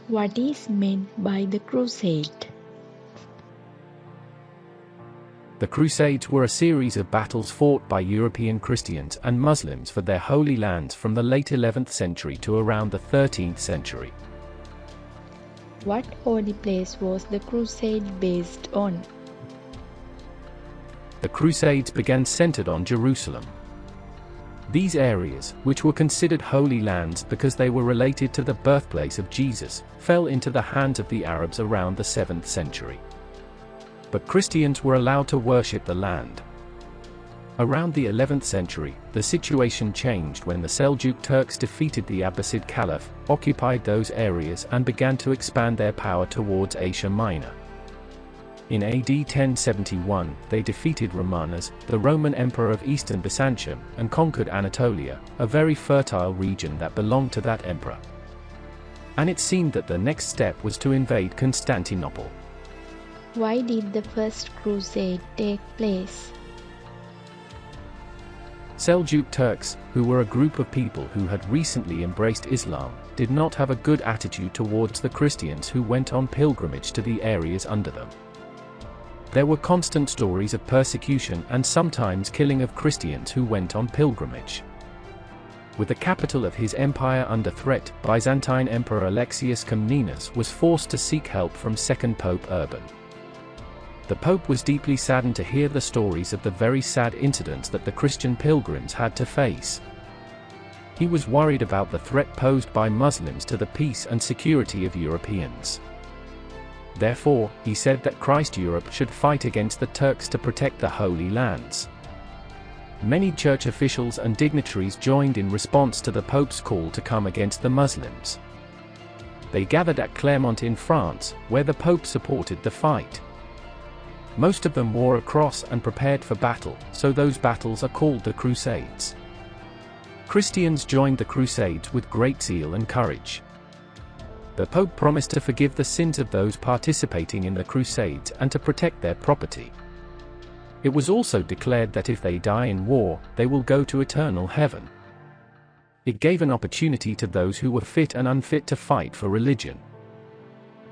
What is meant by the Crusade? The Crusades were a series of battles fought by European Christians and Muslims for their holy lands from the late 11th century to around the 13th century. What holy place was the Crusade based on? The Crusades began centered on Jerusalem. These areas, which were considered holy lands because they were related to the birthplace of Jesus, fell into the hands of the Arabs around the 7th century. But Christians were allowed to worship the land. Around the 11th century, the situation changed when the Seljuk Turks defeated the Abbasid Caliph, occupied those areas and began to expand their power towards Asia Minor. In AD 1071, they defeated Romanus, the Roman emperor of Eastern Byzantium, and conquered Anatolia, a very fertile region that belonged to that emperor. And it seemed that the next step was to invade Constantinople. Why did the First Crusade take place? Seljuk Turks, who were a group of people who had recently embraced Islam, did not have a good attitude towards the Christians who went on pilgrimage to the areas under them. There were constant stories of persecution and sometimes killing of Christians who went on pilgrimage. With the capital of his empire under threat, Byzantine Emperor Alexius Comnenus was forced to seek help from Second Pope Urban. The Pope was deeply saddened to hear the stories of the very sad incidents that the Christian pilgrims had to face. He was worried about the threat posed by Muslims to the peace and security of Europeans. Therefore, he said that Christ Europe should fight against the Turks to protect the Holy Lands. Many church officials and dignitaries joined in response to the Pope's call to come against the Muslims. They gathered at Clermont in France, where the Pope supported the fight. Most of them wore a cross and prepared for battle, so those battles are called the Crusades. Christians joined the Crusades with great zeal and courage. The Pope promised to forgive the sins of those participating in the Crusades and to protect their property. It was also declared that if they die in war, they will go to eternal heaven. It gave an opportunity to those who were fit and unfit to fight for religion.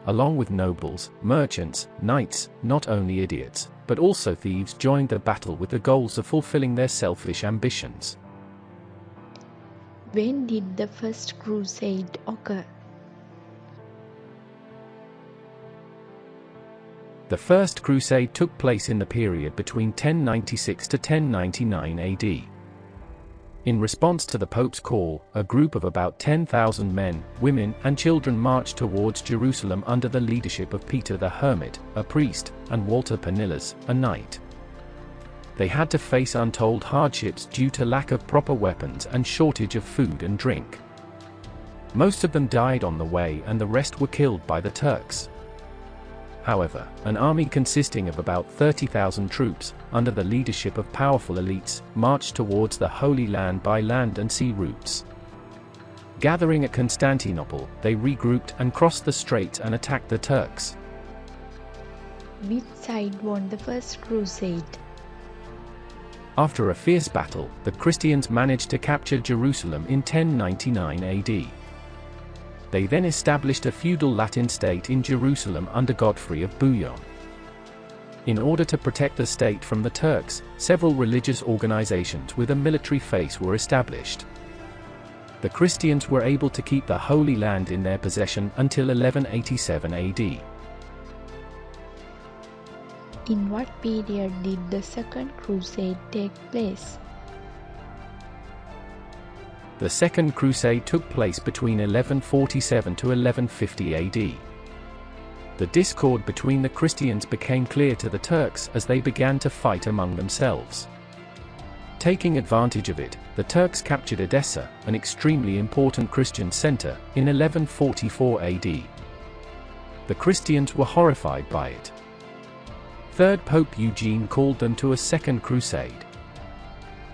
Along with nobles, merchants, knights, not only idiots, but also thieves joined the battle with the goals of fulfilling their selfish ambitions. When did the First Crusade occur? The First Crusade took place in the period between 1096 to 1099 AD. In response to the Pope's call, a group of about 10,000 men, women, and children marched towards Jerusalem under the leadership of Peter the Hermit, a priest, and Walter Pernillus, a knight. They had to face untold hardships due to lack of proper weapons and shortage of food and drink. Most of them died on the way and the rest were killed by the Turks. However, an army consisting of about 30,000 troops, under the leadership of powerful elites, marched towards the Holy Land by land and sea routes. Gathering at Constantinople, they regrouped and crossed the straits and attacked the Turks. Which side won the First Crusade? After a fierce battle, the Christians managed to capture Jerusalem in 1099 AD. They then established a feudal Latin state in Jerusalem under Godfrey of Bouillon. In order to protect the state from the Turks, several religious organizations with a military face were established. The Christians were able to keep the Holy Land in their possession until 1187 AD. In what period did the Second Crusade take place? The Second Crusade took place between 1147 to 1150 AD. The discord between the Christians became clear to the Turks as they began to fight among themselves. Taking advantage of it, the Turks captured Edessa, an extremely important Christian center, in 1144 AD. The Christians were horrified by it. Third Pope Eugene called them to a Second Crusade.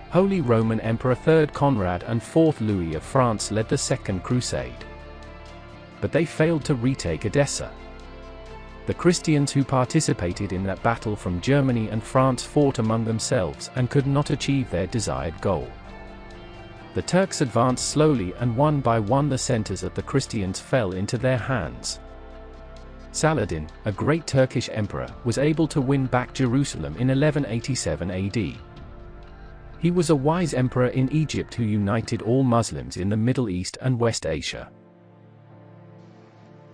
Holy Roman Emperor III Conrad and IV Louis of France led the Second Crusade. But they failed to retake Edessa. The Christians who participated in that battle from Germany and France fought among themselves and could not achieve their desired goal. The Turks advanced slowly, and one by one the centers of the Christians fell into their hands. Saladin, a great Turkish emperor, was able to win back Jerusalem in 1187 AD. He was a wise emperor in Egypt who united all Muslims in the Middle East and West Asia.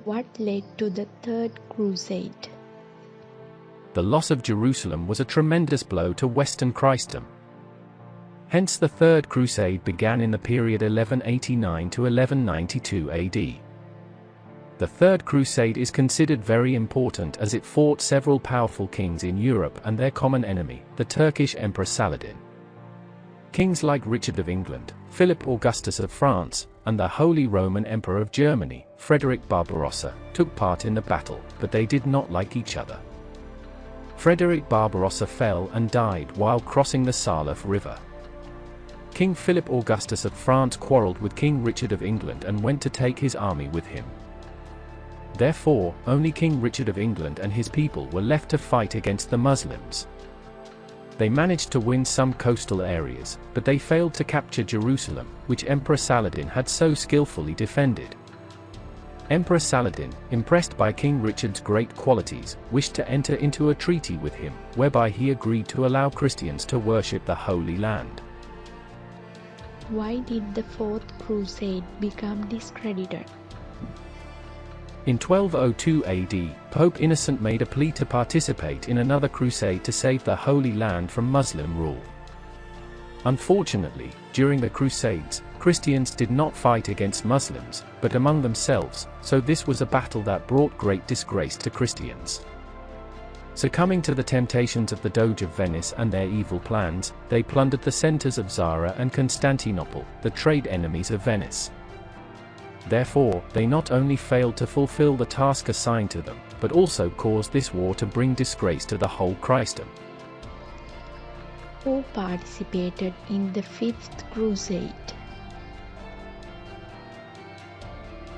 What led to the Third Crusade? The loss of Jerusalem was a tremendous blow to Western Christendom. Hence the Third Crusade began in the period 1189 to 1192 AD. The Third Crusade is considered very important as it fought several powerful kings in Europe and their common enemy, the Turkish Emperor Saladin. Kings like Richard of England, Philip Augustus of France, and the Holy Roman Emperor of Germany, Frederick Barbarossa, took part in the battle, but they did not like each other. Frederick Barbarossa fell and died while crossing the Salaf River. King Philip Augustus of France quarreled with King Richard of England and went to take his army with him. Therefore, only King Richard of England and his people were left to fight against the Muslims. They managed to win some coastal areas, but they failed to capture Jerusalem, which Emperor Saladin had so skillfully defended. Emperor Saladin, impressed by King Richard's great qualities, wished to enter into a treaty with him, whereby he agreed to allow Christians to worship the Holy Land. Why did the Fourth Crusade become discredited? In 1202 AD, Pope Innocent made a plea to participate in another crusade to save the Holy Land from Muslim rule. Unfortunately, during the Crusades, Christians did not fight against Muslims, but among themselves, so this was a battle that brought great disgrace to Christians. Succumbing to the temptations of the Doge of Venice and their evil plans, they plundered the centers of Zara and Constantinople, the trade enemies of Venice. Therefore, they not only failed to fulfill the task assigned to them, but also caused this war to bring disgrace to the whole Christendom. Who participated in the Fifth Crusade?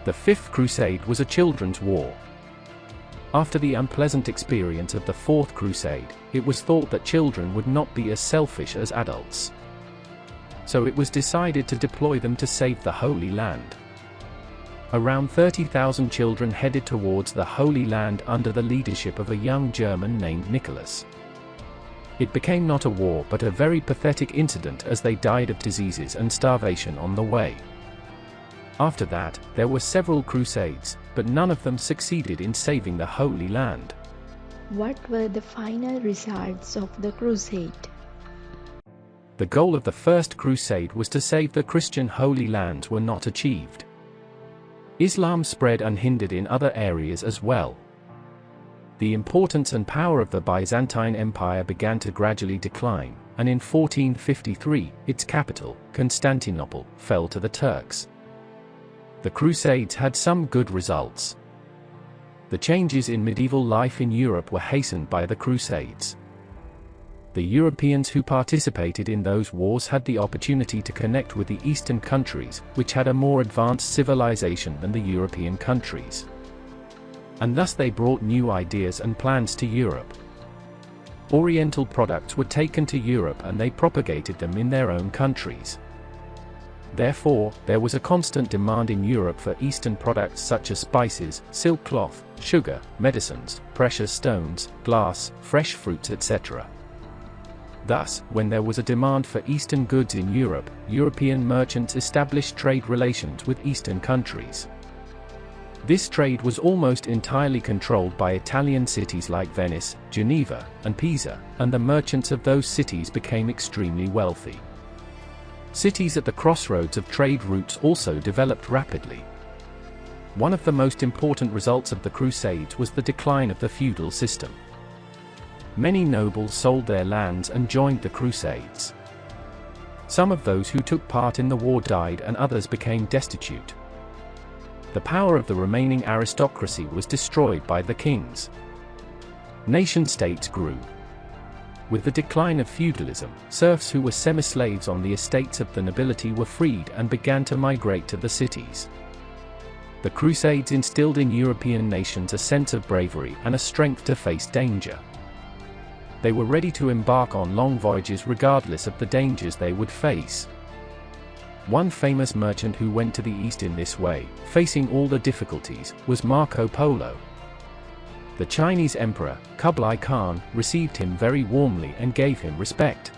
The Fifth Crusade was a children's war. After the unpleasant experience of the Fourth Crusade, it was thought that children would not be as selfish as adults. So it was decided to deploy them to save the Holy Land. Around 30,000 children headed towards the Holy Land under the leadership of a young German named Nicholas. It became not a war but a very pathetic incident as they died of diseases and starvation on the way. After that, there were several crusades, but none of them succeeded in saving the Holy Land. What were the final results of the crusade? The goal of the First Crusade was to save the Christian Holy Lands were not achieved. Islam spread unhindered in other areas as well. The importance and power of the Byzantine Empire began to gradually decline, and in 1453, its capital, Constantinople, fell to the Turks. The Crusades had some good results. The changes in medieval life in Europe were hastened by the Crusades. The Europeans who participated in those wars had the opportunity to connect with the Eastern countries, which had a more advanced civilization than the European countries. And thus they brought new ideas and plans to Europe. Oriental products were taken to Europe and they propagated them in their own countries. Therefore, there was a constant demand in Europe for Eastern products such as spices, silk cloth, sugar, medicines, precious stones, glass, fresh fruits, etc. Thus, when there was a demand for Eastern goods in Europe, European merchants established trade relations with Eastern countries. This trade was almost entirely controlled by Italian cities like Venice, Geneva, and Pisa, and the merchants of those cities became extremely wealthy. Cities at the crossroads of trade routes also developed rapidly. One of the most important results of the Crusades was the decline of the feudal system. Many nobles sold their lands and joined the Crusades. Some of those who took part in the war died and others became destitute. The power of the remaining aristocracy was destroyed by the kings. Nation-states grew. With the decline of feudalism, serfs who were semi-slaves on the estates of the nobility were freed and began to migrate to the cities. The Crusades instilled in European nations a sense of bravery and a strength to face danger. They were ready to embark on long voyages regardless of the dangers they would face. One famous merchant who went to the east in this way, facing all the difficulties, was Marco Polo. The Chinese emperor, Kublai Khan, received him very warmly and gave him respect.